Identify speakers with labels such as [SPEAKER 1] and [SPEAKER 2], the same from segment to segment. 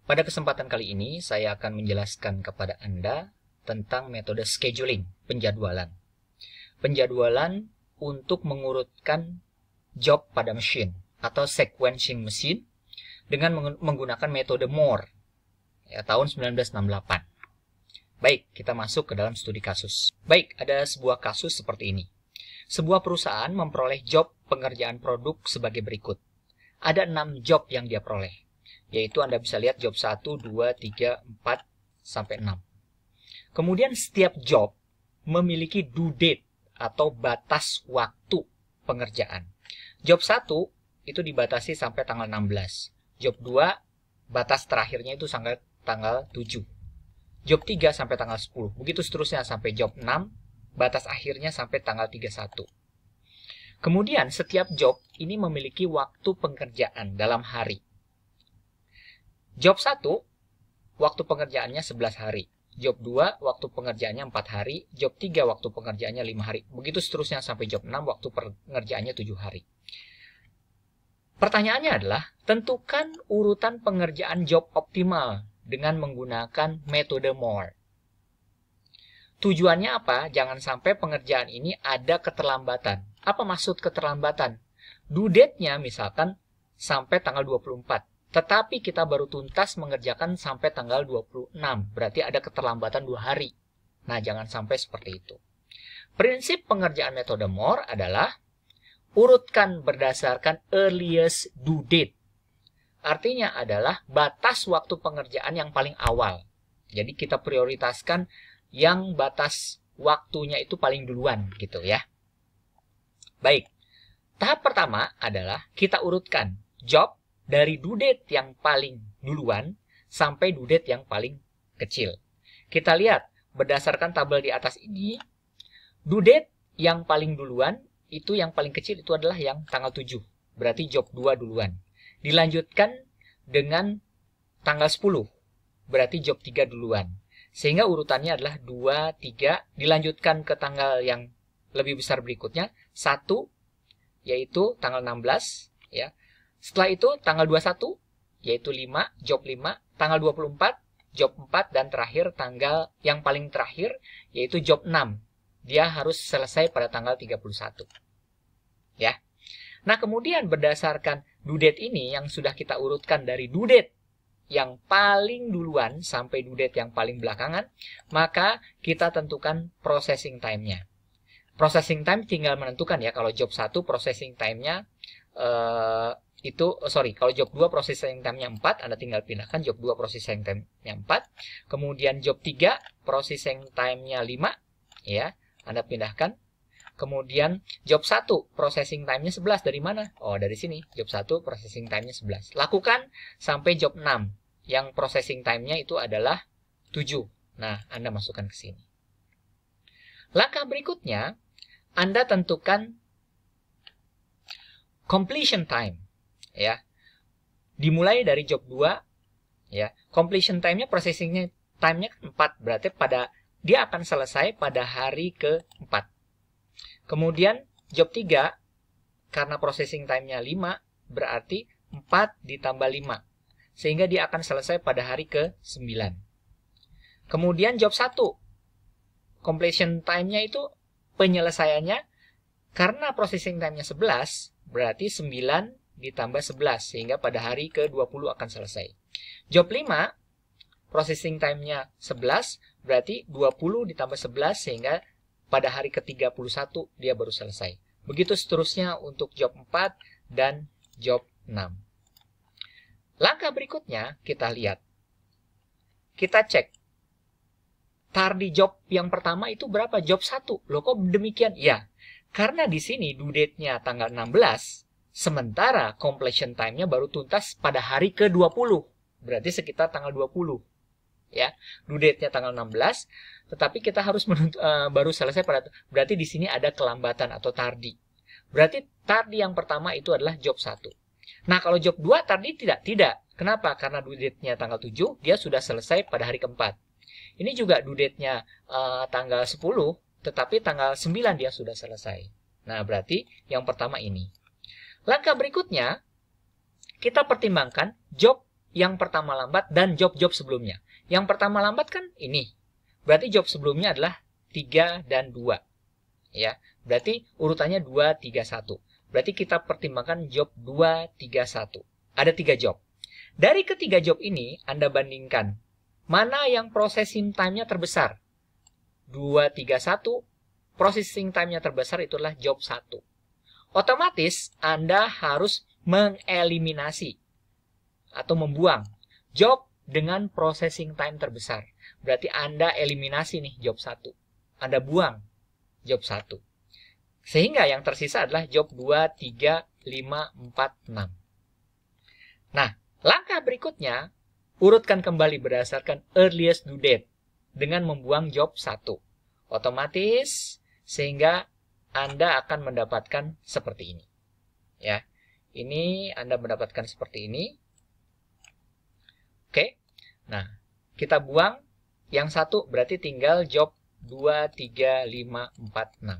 [SPEAKER 1] Pada kesempatan kali ini, saya akan menjelaskan kepada Anda tentang metode scheduling, penjadwalan. Penjadwalan untuk mengurutkan job pada mesin atau sequencing mesin dengan menggunakan metode Moore ya, tahun 1968. Baik, kita masuk ke dalam studi kasus. Baik, ada sebuah kasus seperti ini. Sebuah perusahaan memperoleh job pengerjaan produk sebagai berikut. Ada 6 job yang dia peroleh. Yaitu Anda bisa lihat job 1, 2, 3, 4, sampai 6. Kemudian setiap job memiliki due date atau batas waktu pengerjaan. Job 1 itu dibatasi sampai tanggal 16. Job 2 batas terakhirnya itu sampai tanggal 7. Job 3 sampai tanggal 10. Begitu seterusnya sampai job 6, batas akhirnya sampai tanggal 31. Kemudian setiap job ini memiliki waktu pengerjaan dalam hari. Job 1, waktu pengerjaannya 11 hari. Job 2, waktu pengerjaannya 4 hari. Job 3, waktu pengerjaannya 5 hari. Begitu seterusnya sampai job 6, waktu pengerjaannya 7 hari. Pertanyaannya adalah, tentukan urutan pengerjaan job optimal dengan menggunakan metode Moore. Tujuannya apa? Jangan sampai pengerjaan ini ada keterlambatan. Apa maksud keterlambatan? Due date-nya misalkan sampai tanggal 24. Tetapi kita baru tuntas mengerjakan sampai tanggal 26. Berarti ada keterlambatan 2 hari. Nah, jangan sampai seperti itu. Prinsip pengerjaan metode Moore adalah urutkan berdasarkan earliest due date. Artinya adalah batas waktu pengerjaan yang paling awal. Jadi kita prioritaskan yang batas waktunya itu paling duluan gitu ya. Baik. Tahap pertama adalah kita urutkan job dari due date yang paling duluan sampai due date yang paling kecil. Kita lihat berdasarkan tabel di atas ini, due date yang paling duluan itu yang paling kecil itu adalah yang tanggal 7. Berarti job 2 duluan. Dilanjutkan dengan tanggal 10. Berarti job 3 duluan. Sehingga urutannya adalah 2, 3, dilanjutkan ke tanggal yang lebih besar berikutnya, 1 yaitu tanggal 16 ya. Setelah itu tanggal 21 yaitu 5, job 5, tanggal 24 job 4 dan terakhir tanggal yang paling terakhir yaitu job 6. Dia harus selesai pada tanggal 31. Ya. Nah, kemudian berdasarkan due date ini yang sudah kita urutkan dari due date yang paling duluan sampai due date yang paling belakangan, maka kita tentukan processing time-nya. Processing time tinggal menentukan ya, kalau job 1 processing time-nya kalau job 2 processing time-nya 4, Anda tinggal pindahkan job 2 processing time-nya 4. Kemudian job 3 processing time-nya 5, ya, Anda pindahkan. Kemudian job 1 processing time-nya 11 dari mana? Oh, dari sini. Job 1 processing time-nya 11. Lakukan sampai job 6 yang processing time-nya itu adalah 7. Nah, Anda masukkan ke sini. Langkah berikutnya, Anda tentukan completion time. Ya, dimulai dari job 2 ya, completion time-nya processing time-nya 4, berarti dia akan selesai pada hari ke-4. Kemudian job 3 karena processing time-nya 5, berarti 4 ditambah 5 sehingga dia akan selesai pada hari ke-9. Kemudian job 1 completion time-nya itu penyelesaiannya karena processing time-nya 11, berarti 9 ditambah 11 sehingga pada hari ke-20 akan selesai. Job 5 processing time-nya 11 berarti 20 ditambah 11 sehingga pada hari ke-31 dia baru selesai. Begitu seterusnya untuk job 4 dan job 6. Langkah berikutnya kita lihat. Kita cek. Tardy job yang pertama itu berapa? Job 1. Loh kok demikian? Ya, karena di sini due date-nya tanggal 16. Sementara completion time-nya baru tuntas pada hari ke-20. Berarti sekitar tanggal 20. Ya, due date-nya tanggal 16, tetapi kita harus baru selesai pada, berarti di sini ada kelambatan atau tardy. Berarti tardy yang pertama itu adalah job 1. Nah, kalau job 2 tardy tidak. Kenapa? Karena due date-nya tanggal 7, dia sudah selesai pada hari ke-4. Ini juga due date-nya tanggal 10, tetapi tanggal 9 dia sudah selesai. Nah, berarti yang pertama ini. Langkah berikutnya, kita pertimbangkan job yang pertama lambat dan job-job sebelumnya. Yang pertama lambat kan ini. Berarti job sebelumnya adalah 3 dan 2. Ya, berarti urutannya 2, 3, 1. Berarti kita pertimbangkan job 2, 3, 1. Ada 3 job. Dari ketiga job ini, Anda bandingkan mana yang processing time-nya terbesar. 2, 3, 1. Processing time-nya terbesar itulah job 1. Otomatis Anda harus mengeliminasi atau membuang job dengan processing time terbesar. Berarti Anda eliminasi nih job 1. Anda buang job 1. Sehingga yang tersisa adalah job 2, 3, 5, 4, 6. Nah, langkah berikutnya, urutkan kembali berdasarkan earliest due date dengan membuang job 1. Otomatis, sehingga Anda akan mendapatkan seperti ini. Ya, ini Anda mendapatkan seperti ini. Oke, nah kita buang yang 1 berarti tinggal job 2, 3, 5, 4, 6.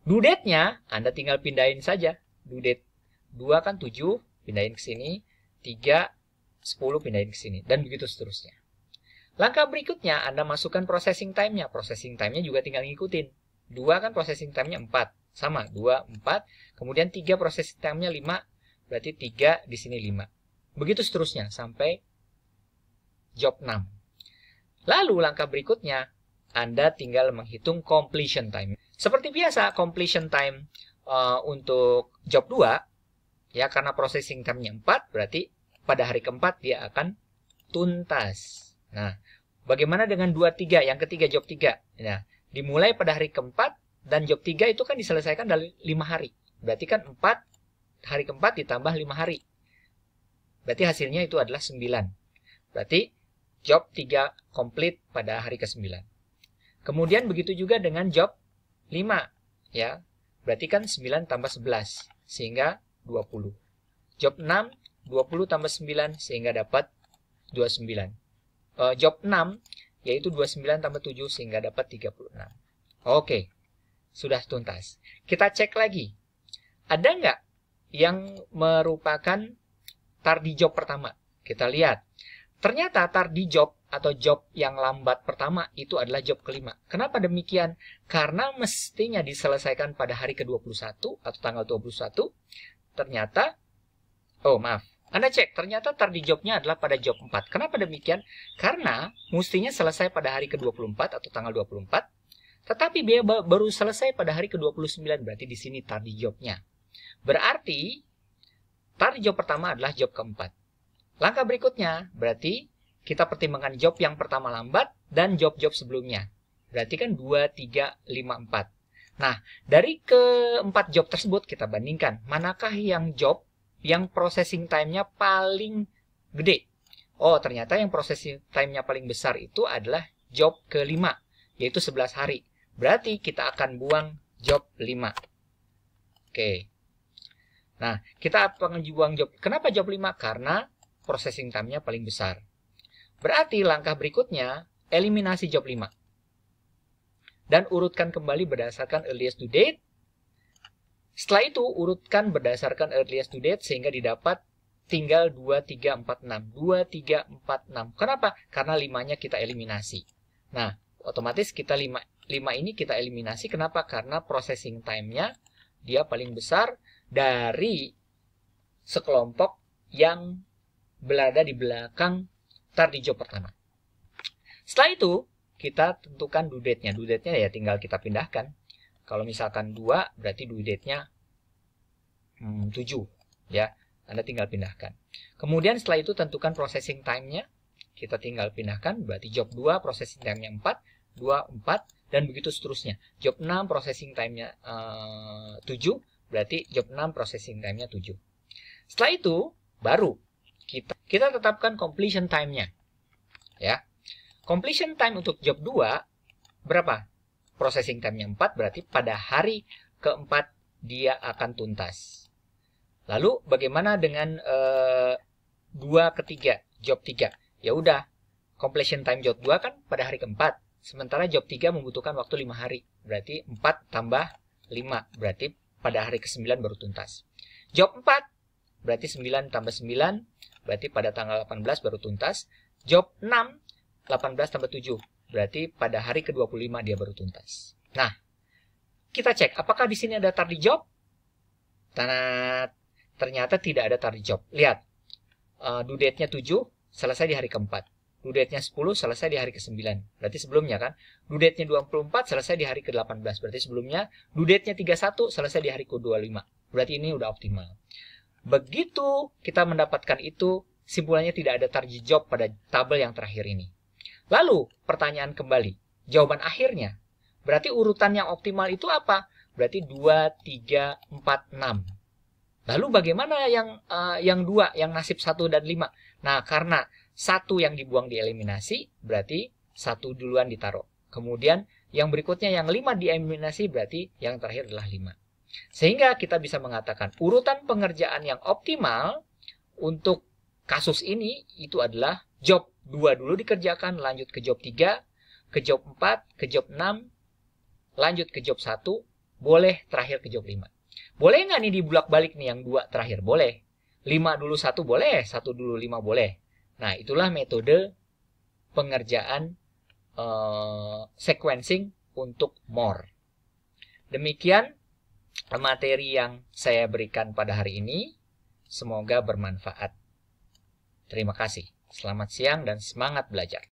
[SPEAKER 1] Due date-nya Anda tinggal pindahin saja. Due date 2 kan 7, pindahin ke sini. 3, 10, pindahin ke sini. Dan begitu seterusnya. Langkah berikutnya Anda masukkan processing time-nya. Processing time-nya juga tinggal ngikutin. 2 kan processing time-nya 4. Sama, 2, 4. Kemudian 3 processing time-nya 5. Berarti 3 di sini 5. Begitu seterusnya sampai job 6. Lalu langkah berikutnya, Anda tinggal menghitung completion time. Seperti biasa, completion time untuk job 2, ya karena processing time-nya 4, berarti pada hari keempat dia akan tuntas. Nah, bagaimana dengan 2, 3? Yang ketiga job 3. Nah, dimulai pada hari keempat dan job 3 itu kan diselesaikan dalam 5 hari. Berarti kan 4, hari keempat ditambah 5 hari. Berarti hasilnya itu adalah 9. Berarti job 3 komplit pada hari ke-9. Kemudian begitu juga dengan job 5. Ya, berarti kan 9 tambah 11 sehingga 20. Job 6, 20 tambah 9 sehingga dapat 29. Job 6 yaitu 29 tambah 7 sehingga dapat 36. Oke, sudah tuntas. Kita cek lagi. Ada nggak yang merupakan tardy job pertama? Kita lihat. Ternyata tardy job atau job yang lambat pertama itu adalah job kelima. Kenapa demikian? Karena mestinya diselesaikan pada hari ke-21 atau tanggal 21. Ternyata, Anda cek, ternyata tardy jobnya adalah pada job 4. Kenapa demikian? Karena mestinya selesai pada hari ke-24 atau tanggal 24. Tetapi dia baru selesai pada hari ke-29. Berarti di sini tardy jobnya. Berarti, tardy job pertama adalah job keempat. Langkah berikutnya, berarti kita pertimbangkan job yang pertama lambat dan job-job sebelumnya. Berarti kan 2, 3, 5, 4. Nah, dari keempat job tersebut kita bandingkan. Manakah yang job yang processing time-nya paling gede? Oh, ternyata yang processing time-nya paling besar itu adalah job kelima, yaitu 11 hari. Berarti kita akan buang job 5. Oke. Nah, kita akan buang job. Kenapa job 5? Karena processing time-nya paling besar. Berarti langkah berikutnya, eliminasi job 5. Dan urutkan kembali berdasarkan earliest due date. Setelah itu, urutkan berdasarkan earliest due date sehingga didapat tinggal 2, 3, 4, 6. 2, 3, 4, 6. Kenapa? Karena 5-nya kita eliminasi. Nah, otomatis kita 5 ini kita eliminasi. Kenapa? Karena processing time-nya dia paling besar dari sekelompok yang berada di belakang tardy job pertama. Setelah itu, kita tentukan due date-nya. Due date-nya ya tinggal kita pindahkan. Kalau misalkan 2, berarti due date-nya 7. Ya, Anda tinggal pindahkan. Kemudian setelah itu tentukan processing time-nya. Kita tinggal pindahkan, berarti job 2 processing time-nya 4, 2, 4, dan begitu seterusnya. Job 6 processing time-nya 7, berarti job 6 processing time-nya 7. Setelah itu, baru kita tetapkan completion time-nya. Ya. Completion time untuk job 2 berapa? Processing time-nya 4, berarti pada hari keempat dia akan tuntas. Lalu bagaimana dengan 2 ketiga, job 3? Ya udah, completion time job 2 kan pada hari keempat. Sementara job 3 membutuhkan waktu 5 hari. Berarti 4 tambah 5, berarti pada hari ke-9 baru tuntas. Job 4 berarti 9 tambah 9 berarti pada tanggal 18 baru tuntas. Job 6, 18 tambah 7, berarti pada hari ke-25 dia baru tuntas. Nah, kita cek apakah di sini ada tardy job. Ternyata tidak ada tardy job. Lihat, due date-nya 7, selesai di hari ke-4. Due date-nya 10, selesai di hari ke-9. Berarti sebelumnya kan. Due date-nya 24, selesai di hari ke-18. Berarti sebelumnya. Due date-nya 31, selesai di hari ke-25. Berarti ini udah optimal. Begitu kita mendapatkan itu, simpulannya tidak ada tardy job pada tabel yang terakhir ini. Lalu, pertanyaan kembali. Jawaban akhirnya. Berarti urutan yang optimal itu apa? Berarti 2, 3, 4, 6. Lalu bagaimana yang 2, yang nasib 1 dan 5? Nah, karena 1 yang dibuang dieliminasi, berarti 1 duluan ditaruh. Kemudian yang berikutnya yang 5 dieliminasi, berarti yang terakhir adalah 5. Sehingga kita bisa mengatakan urutan pengerjaan yang optimal untuk kasus ini itu adalah job 2 dulu dikerjakan, lanjut ke job 3, ke job 4, ke job 6, lanjut ke job 1, boleh terakhir ke job 5. Boleh nggak nih dibulak-balik nih yang 2 terakhir? Boleh. 5 dulu 1 boleh, 1 dulu 5 boleh. Nah, itulah metode pengerjaan sequencing untuk more. Demikian materi yang saya berikan pada hari ini. Semoga bermanfaat. Terima kasih. Selamat siang dan semangat belajar.